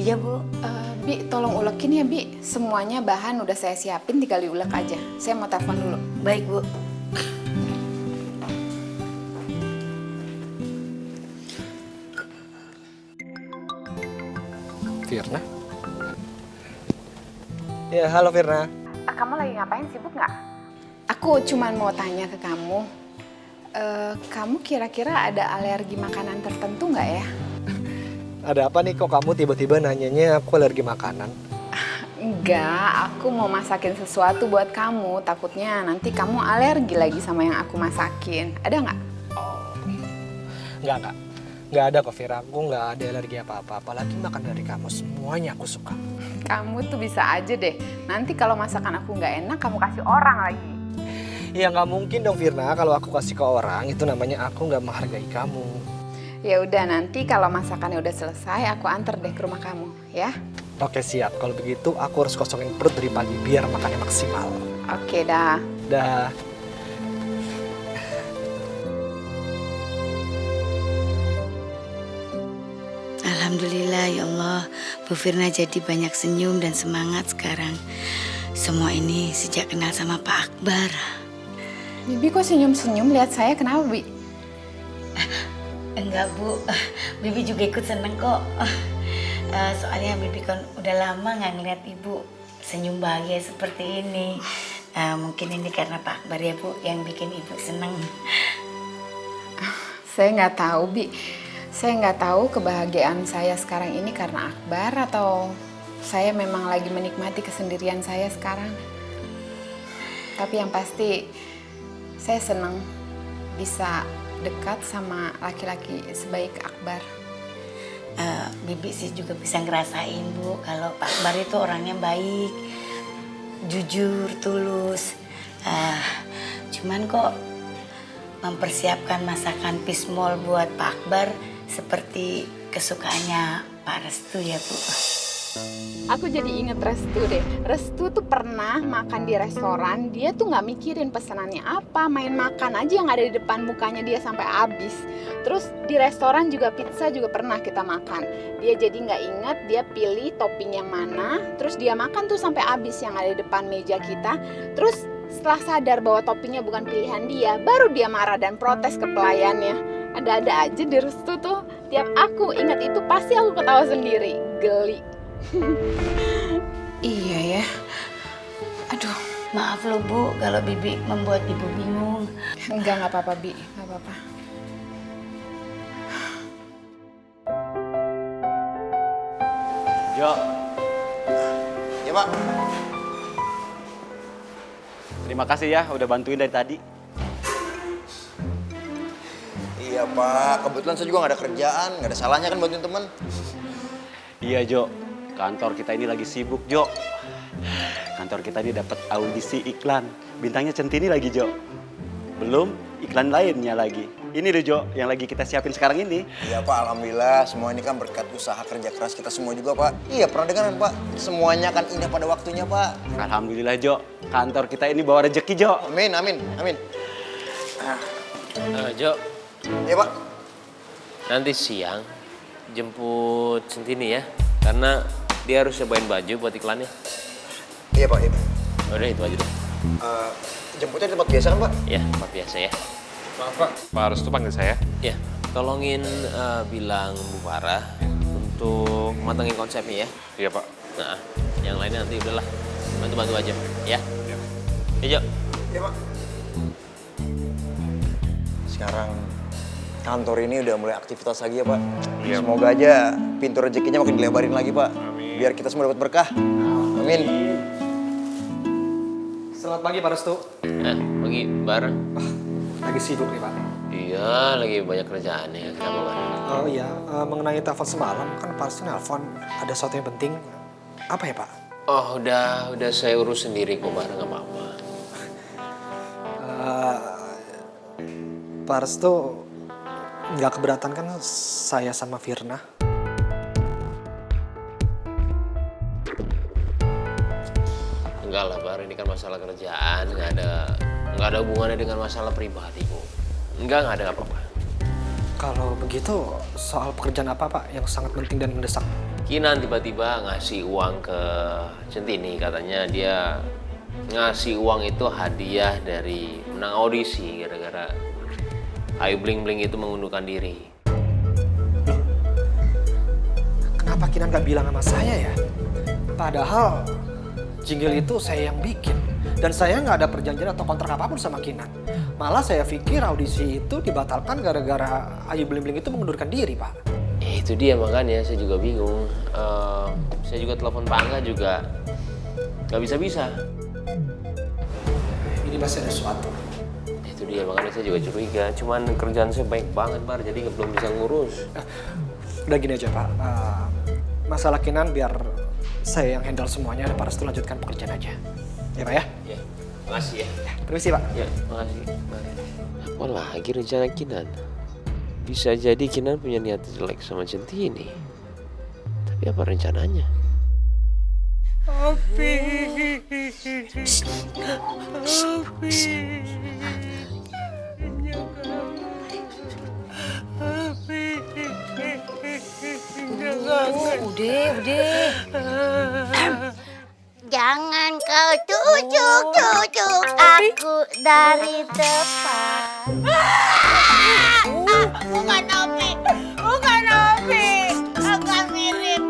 Iya, Bu. Bi, tolong ulekin ya, Bi. Semuanya bahan udah saya siapin, tinggal diulek aja. Saya mau telepon dulu. Baik, Bu. Firna? Ya, halo Firna. Kamu lagi ngapain, sibuk nggak? Aku cuman mau tanya ke kamu. Kamu kira-kira ada alergi makanan tertentu nggak ya? Ada apa nih kok kamu tiba-tiba nanyanya aku alergi makanan? Enggak, aku mau masakin sesuatu buat kamu. Takutnya nanti kamu alergi lagi sama yang aku masakin. Ada nggak? Enggak. Enggak ada kok Fira, aku nggak ada alergi apa-apa. Apalagi makan dari kamu, semuanya aku suka. Kamu tuh bisa aja deh. Nanti kalau masakan aku nggak enak, kamu kasih orang lagi. Ya nggak mungkin dong Firna, kalau aku kasih ke orang itu namanya aku nggak menghargai kamu. Ya udah, nanti kalau masakannya udah selesai, aku anter deh ke rumah kamu, ya. Oke siap, kalau begitu aku harus kosongin perut dari pagi biar makannya maksimal. Oke dah. Dah. Alhamdulillah ya Allah, Bu Firna jadi banyak senyum dan semangat sekarang. Semua ini sejak kenal sama Pak Akbar. Bibi kok senyum-senyum lihat saya, kenapa, Bi? Enggak, Bu. Bibi juga ikut seneng kok. Soalnya Bibi kan udah lama nggak ngeliat Ibu senyum bahagia seperti ini. Mungkin ini karena Pak Akbar ya, Bu, yang bikin Ibu seneng. Saya nggak tahu, Bi. Saya nggak tahu kebahagiaan saya sekarang ini karena Akbar atau saya memang lagi menikmati kesendirian saya sekarang. Tapi yang pasti saya senang bisa dekat sama laki-laki sebaik Akbar. Bibi sih juga bisa ngerasain, Bu, kalau Pak Akbar itu orangnya baik, jujur, tulus. Cuman kok mempersiapkan masakan pismol buat Pak Akbar seperti kesukaannya Pak Restu ya, Bu. Aku jadi inget Restu deh. Restu tuh pernah makan di restoran, dia tuh nggak mikirin pesanannya apa, main makan aja yang ada di depan mukanya dia sampai habis. Terus di restoran juga pizza juga pernah kita makan. Dia jadi nggak inget, dia pilih topping yang mana, terus dia makan tuh sampai habis yang ada di depan meja kita. Terus setelah sadar bahwa toppingnya bukan pilihan dia, baru dia marah dan protes ke pelayannya. Ada-ada aja di Restu tuh. Tiap aku ingat itu pasti aku ketawa sendiri. Geli. Iya ya. Aduh. Maaf loh, Bu, kalau Bibi membuat Ibu bingung. Nggak apa-apa, Bi. Nggak apa-apa. Jo. Ya Pak. Terima kasih ya udah bantuin dari tadi. Iya Pak, kebetulan saya juga nggak ada kerjaan, nggak ada salahnya kan bantuin teman. Iya Jo, kantor kita ini lagi sibuk Jo. Kantor kita ini dapat audisi iklan, bintangnya Centini lagi Jo. Belum iklan lainnya lagi. Ini deh Jo, yang lagi kita siapin sekarang ini. Iya Pak, alhamdulillah semua ini kan berkat usaha kerja keras kita semua juga Pak. Iya pernah dengar kan Pak, semuanya kan indah pada waktunya Pak. Alhamdulillah Jo, kantor kita ini bawa rezeki Jo. Amin, amin, amin. Jo, Iya Pak. nanti siang jemput Centini ya, karena dia harus cobain baju buat iklannya. Iya Pak, iya Pak. Udah itu aja deh. Jemputnya di tempat biasa kan Pak? Ya, tempat biasa ya. Maaf Pak, Pak Restu panggil saya. Ya, tolongin bilang Bu Farah untuk matengin konsepnya ya. Iya Pak. Nah, yang lainnya nanti udahlah bantu-bantu aja ya. Iya. Ya Jo. Iya Pak. Sekarang kantor ini udah mulai aktivitas lagi ya Pak. Iya. Semoga aja pintu rezekinya makin dilebarin lagi Pak. Amin. Biar kita semua dapat berkah. Amin. Selamat pagi Pak Restu. Nah, pergi bareng. Lagi sibuk nih Pak. Iya, lagi banyak kerjaannya. Kenapa Bar? Oh iya, mengenai telepon semalam kan Pak Restu nelpon ada sesuatu yang penting. Apa ya Pak? Oh, udah saya urus sendiri kok Bar, nggak apa-apa. Pak Restu nggak keberatan kan saya sama Firna? Enggak lah Bar, ini kan masalah kerjaan, nggak ada hubungannya dengan masalah pribadi kok. Enggak ada apa-apa. Kalau begitu, soal pekerjaan apa Pak yang sangat penting dan mendesak? Kinan tiba-tiba ngasih uang ke Centini, katanya dia ngasih uang itu hadiah dari menang audisi gara-gara Ayu Bling Bling itu mengundurkan diri. Kenapa Kinan nggak bilang sama saya ya? Padahal jingle itu saya yang bikin. Dan saya nggak ada perjanjian atau kontrak apapun sama Kinan. Malah saya pikir audisi itu dibatalkan gara-gara Ayu Bling Bling itu mengundurkan diri, Pak. Ya itu dia makanya saya juga bingung. Saya juga telepon Pak Angga juga nggak bisa-bisa. Ini masih ada sesuatu. Itu dia makanya saya juga curiga. Cuman kerjaan saya baik banget Bar, jadi belum bisa ngurus. Udah gini aja Pak, masalah Kinan biar saya yang handle semuanya, dan Pak Restu lanjutkan pekerjaan aja. Ya Pak ya? Ya, makasih ya. Permisi Pak. Ya, makasih. Apa lagi rencana Kinan? Bisa jadi Kinan punya niat jelek sama Centini. Tapi apa rencananya? Opi. Udah. Jangan kau tujuk aku dari depan. Bukan Opi. Agak mirip.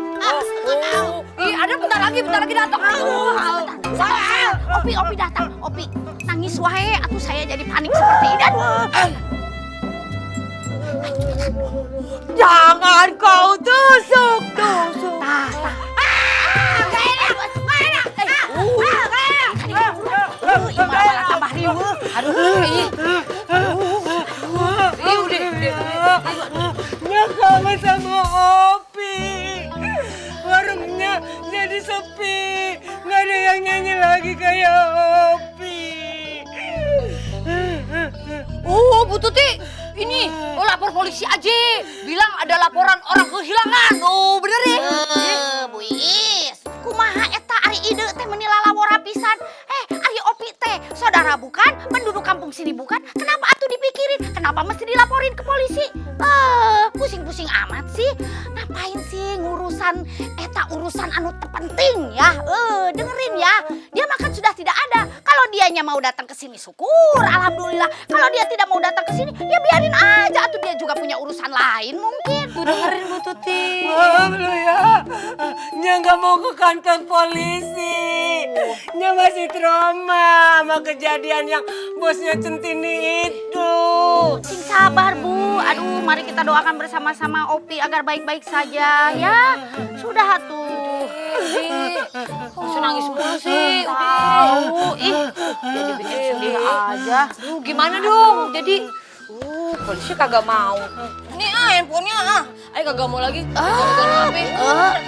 Ih, ada bentar lagi datang. Opi datang. Opi nangis wae, atuh saya jadi panik seperti ini. Jangan kau tusuk. Malah tambah riweuh. Nakama sama Opi. Warungnya jadi sepi. Nggak ada yang nyanyi lagi kayak Opi. Bu Tuti, ini lapor polisi aja. Bilang ada laporan orang kehilangan. Oh, bener ya? Bu Iis, kumaha eta ari ide teh meuni lalawora pisan. Ari Opi teh saudara bukan, penduduk kampung sini bukan. Kenapa atuh dipikirin? Kenapa mesti dilaporin ke polisi? Pusing-pusing amat sih. Ngapain sih urusan anu terpenting ya? Dengerin ya. Dia makan sudah tidak ada. Kalau dianya mau datang ke sini syukur, alhamdulillah. Kalau dia tidak mau datang ke sini, ya biarin aja. Atuh dia juga punya urusan lain mungkin. Tuh dengerin Bu Tuti. Maaf lu ya. Nya nggak mau ke kantor polisi. Nya masih trauma sama kejadian yang bosnya Centini itu. Sing sabar Bu. Aduh, mari kita doakan bersama-sama Opi agar baik-baik saja ya. Sudah atuh. Kok nangis mulu sih? Tahu, jadi bikin sedih aja. Gimana dong? Jadi, polisi kagak mau. Ini handphonenya Ayo kagak mau lagi. Gara-gara HP.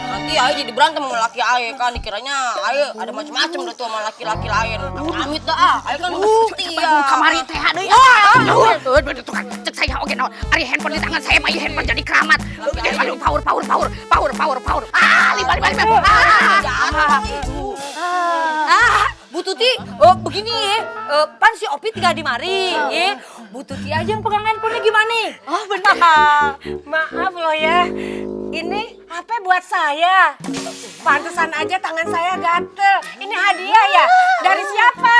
Nanti Ayo jadi berantem sama laki Ayo kan. Dikiranya Ayo ada macam-macam udah tuh sama laki-laki lain. Amit dah Ayo kan setia. Kamari teh deui. Tukang cek saya oge naon. Ari handphone di tangan saya mah handphone jadi keramat. Aduh, power. Balik. Bu Tuti, begini ya, pan si Opi tinggal di mari, ya. Bu Tuti aja yang pegang handphonenya gimana? Oh benar. Maaf loh ya. Ini HP buat saya. Pantesan aja tangan saya gatel. Ini hadiah ya? Dari siapa?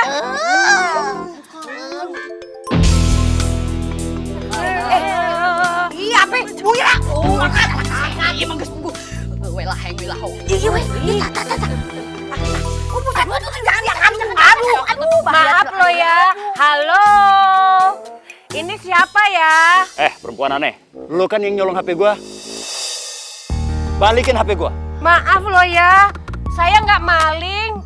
Iya, apa? Bu Ira. Makan. Iya, mangges buku. Welah heng. Iya, weh. Aduh, maaf loh ya. Halo. Ini siapa ya? Perempuan aneh. Lu kan yang nyolong HP gua. Balikin HP gua. Maaf loh ya. Saya nggak maling.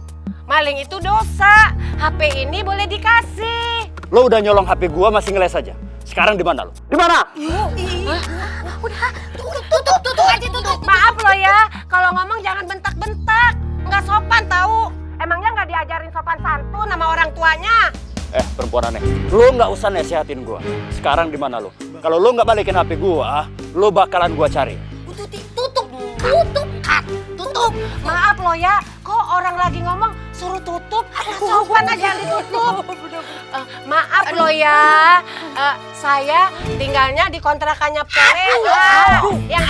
Maling itu dosa. HP ini boleh dikasih. Lu udah nyolong HP gua masih ngeles aja. Sekarang di mana lu? Di mana? Udah, tutup aja. Maaf loh ya. Kalau ngomong jangan bentak-bentak. Nggak sopan tahu. Emangnya nggak diajarin sopan santun sama orang tuanya? Perempuan aneh. Lu nggak usah nasihatin gua. Sekarang di mana lu? Kalau lu nggak balikin HP gua, lu bakalan gua cari. Bu Tuti, tutup. Maaf loh ya. Kok orang lagi ngomong suruh tutup, sopan aja ditutup. Maaf loh ya, saya tinggalnya di kontrakannya Polela. Yang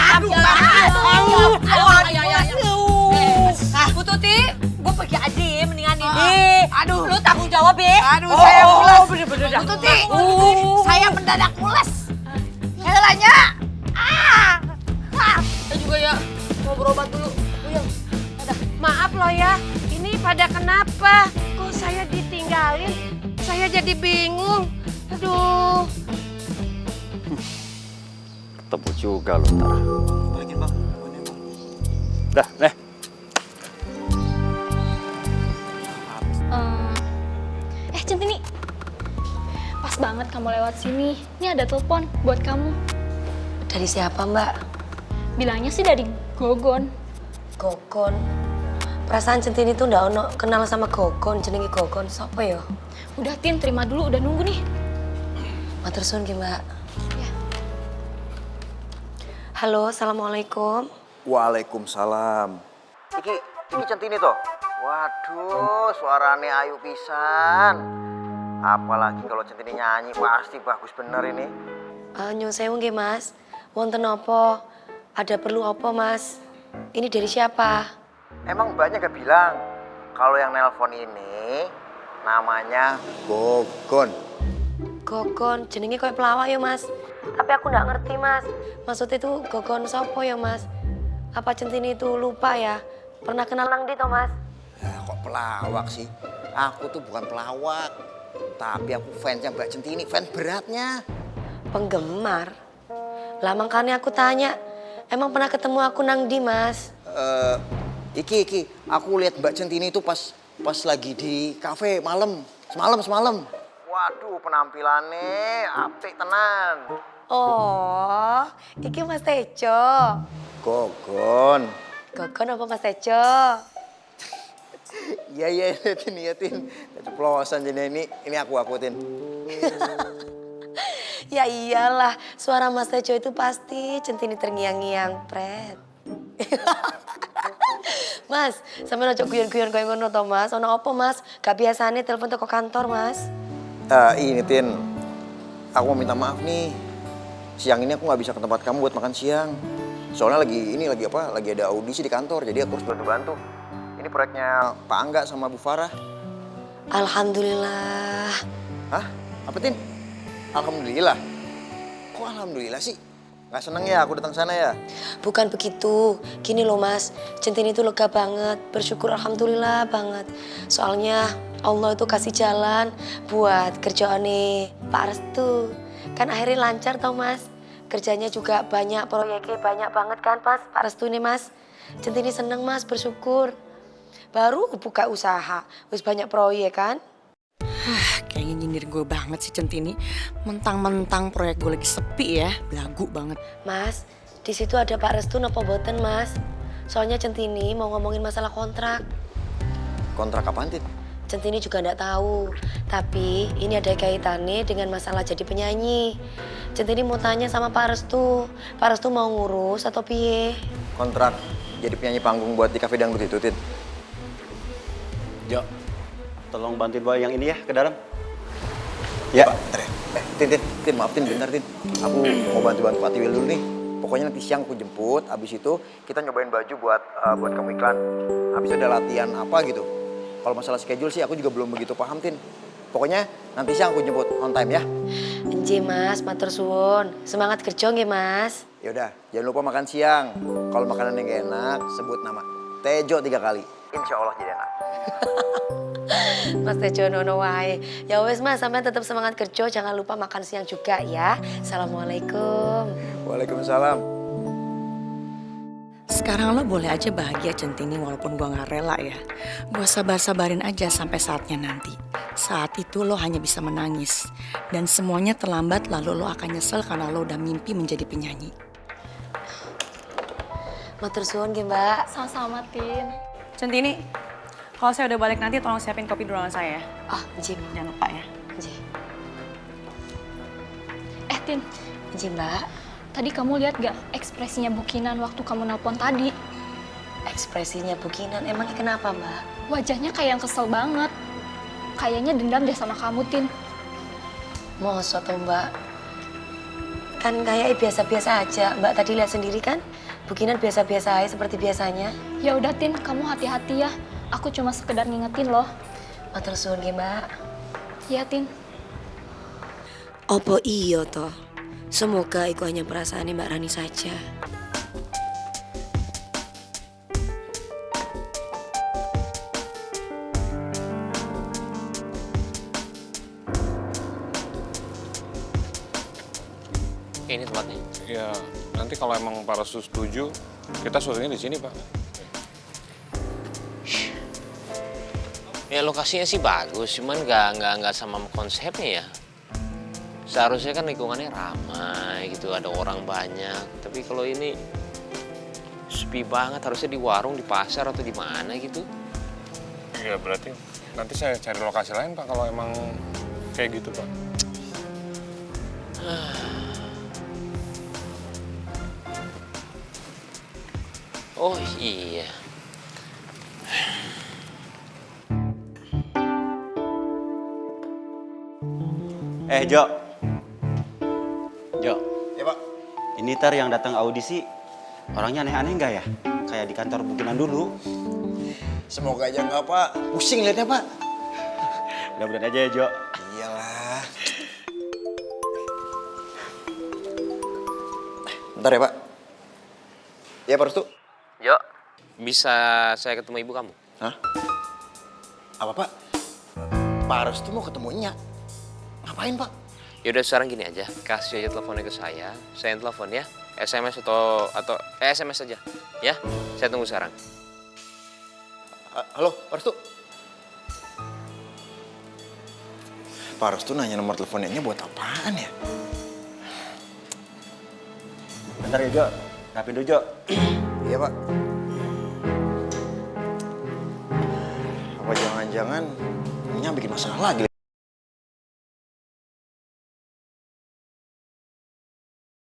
Bu Tuti, gue pergi aja ya mendingan ini. Aduh. Lu tanggung jawab ya. Aduh, saya mules. Bu Tuti, saya mendadak mules. Helanya. Saya juga ya mau berobat dulu. Uyang. Maaf loh ya, ini pada kenapa? Kok saya ditinggalin? Saya jadi bingung. Aduh. Ketemu juga lo ntar. Balikin bang. Dah, nih. Centini, pas banget kamu lewat sini. Ini ada telepon buat kamu. Dari siapa, Mbak? Bilangnya sih dari Gogon. Gogon. Perasaan Centini tuh ndak ono kenal sama Gogon, jenenge Gogon. Sopo ya? Udah Tin, terima dulu, udah nunggu nih. Matur suwun ki, Mbak. Ya. Halo, assalamualaikum. Waalaikumsalam. Iki Centini toh? Waduh, suaranya ayu pisan. Apalagi kalau Centini nyanyi pasti bagus bener ini. Nyun sewu nggih, Mas. Wonten apa? Ada perlu apa, Mas? Ini dari siapa? Emang banyak gak bilang kalau yang nelpon ini namanya Gogon. Gogon, jenenge koyo pelawak ya, Mas. Tapi aku ndak ngerti, Mas. Maksudnya itu Gogon sopo ya, Mas? Apa Centini itu lupa ya? Pernah kenal nang ndi to, Mas? Ya, kok pelawak sih? Aku tuh bukan pelawak. Tapi aku fansnya Mbak Centini, fans beratnya. Penggemar? Lah makanya aku tanya, emang pernah ketemu aku nang ndi, Mas? Iki, aku lihat Mbak Centini itu pas lagi di kafe malam, semalam. Waduh, penampilannya apik tenan. Oh, iki Mas Tejo. Gogon. Gogon apa Mas Tejo? Iya, Tin. Keceplosan jadi ini aku Tin. Ya iyalah, suara Mas Tejo itu pasti Centini terngiang-ngiang, Pret. Mas, sampe ojo guyon-guyon koyo ngono to, Mas. Ono apa, Mas? Gak biasane telepon teko kantor, Mas. Ini Tin, aku mau minta maaf nih. Siang ini aku nggak bisa ke tempat kamu buat makan siang. Soalnya lagi ada audisi di kantor, jadi aku harus bantu-bantu. Ini proyeknya Pak Angga sama Bu Farah. Alhamdulillah. Hah? Apa Tin? Alhamdulillah. Kok alhamdulillah sih? Nggak seneng ya aku datang sana ya? Bukan begitu. Gini loh, Mas. Centini itu lega banget. Bersyukur alhamdulillah banget. Soalnya Allah itu kasih jalan buat kerjaannya Pak Restu. Kan akhirnya lancar tau, Mas. Kerjanya juga banyak, proyeknya banyak banget kan Pak Restu ini, Mas. Centini seneng, Mas, bersyukur. Baru buka usaha, wis banyak proyek kan. Kayaknya nyindir gue banget sih Centini. Mentang-mentang proyek gue lagi sepi ya, belagu banget. Mas, di situ ada Pak Restu napa boten, Mas? Soalnya Centini mau ngomongin masalah kontrak. Kontrak apaan, Tin? Centini juga ndak tahu, tapi ini ada kaitannya dengan masalah jadi penyanyi. Centini mau tanya sama Pak Restu. Pak Restu mau ngurus atau piye? Kontrak jadi penyanyi panggung buat di kafe dangdut itu, Tin. Jo, tolong bantuin bawa yang ini ya ke dalam. Ya. Tin, maaf Tin, bentar Tin. Aku mau bantu-bantu Pak Tiwil dulu nih. Pokoknya nanti siang aku jemput, abis itu kita nyobain baju buat kamu iklan. Habis itu ada latihan apa gitu. Kalau masalah schedule sih aku juga belum begitu paham, Tin. Pokoknya nanti siang aku jemput on time ya. Enje, Mas, matur suwun. Semangat kerja nggih, Mas. Yaudah, jangan lupa makan siang. Kalau makanan yang gak enak, sebut nama Tejo 3 kali. Insya Allah jadi enak. Mas Tejo nono wae. Ya wes, Mas, sampean tetap semangat kerja, jangan lupa makan siang juga ya. Assalamualaikum. Waalaikumsalam. Sekarang lo boleh aja bahagia Centini walaupun gue gak rela ya. Gue sabar-sabarin aja sampai saatnya nanti. Saat itu lo hanya bisa menangis. Dan semuanya terlambat lalu lo akan nyesel karena lo udah mimpi menjadi penyanyi. Matur suwun nggih, Mbak. Sama-sama, Tin. Centini, kalau saya udah balik nanti tolong siapin kopi di ruangan saya. Oh, nggih, Jangan lupa ya. nggih. Tin, Nggih, Mbak. tadi kamu lihat gak ekspresinya Bu Kinan waktu kamu nelpon tadi? ekspresinya Bu Kinan. Emangnya kenapa, Mbak? Wajahnya kayak yang kesel banget. Kayaknya dendam deh sama kamu, Tin. Mosok toh, Mbak? Kan kayak biasa-biasa aja. Mbak tadi lihat sendiri kan? Bu Kinan biasa-biasa aja seperti biasanya. Ya udah, Tin, kamu hati-hati ya. Aku cuma sekedar ngingetin loh. Matur suwun nggih, Mbak. Iya, Tin. Opo iya toh? Semoga itu hanya perasaan Mbak Rani saja. Ini tempatnya. Ya, nanti kalau emang Pak Restu setuju, kita syutingnya di sini, Pak. Ya lokasinya sih bagus, cuman nggak sama konsepnya ya. Seharusnya kan lingkungannya ramai gitu, ada orang banyak. Tapi kalau ini sepi banget, harusnya di warung, di pasar atau di mana gitu. Ya berarti nanti saya cari lokasi lain, Pak, kalau emang kayak gitu, Pak. Oh iya. Jo. Jo. Ya, Pak. Ini tar yang datang audisi, orangnya aneh-aneh nggak ya? Kayak di kantor Bukinan dulu. Semoga aja nggak, Pak. Pusing liatnya, Pak. Mudah-mudahan aja ya, Jo. Iyalah. Bentar ya, Pak. Ya, Pak Restu. Yo, bisa saya ketemu ibu kamu? Hah? Apa, Pak? Pak Restu mau ketemunya. Ngapain, Pak? Yaudah sekarang gini aja, kasih aja teleponnya ke saya yang telepon ya. SMS atau SMS aja, ya. Saya tunggu sekarang. Halo, Pak Restu. Pak Restu nanya nomor teleponnya buat apaan ya? Bentar ya, Jo. Rapin dulu, Jo. Iya, Pak. Apa jangan-jangan ini bikin masalah lagi?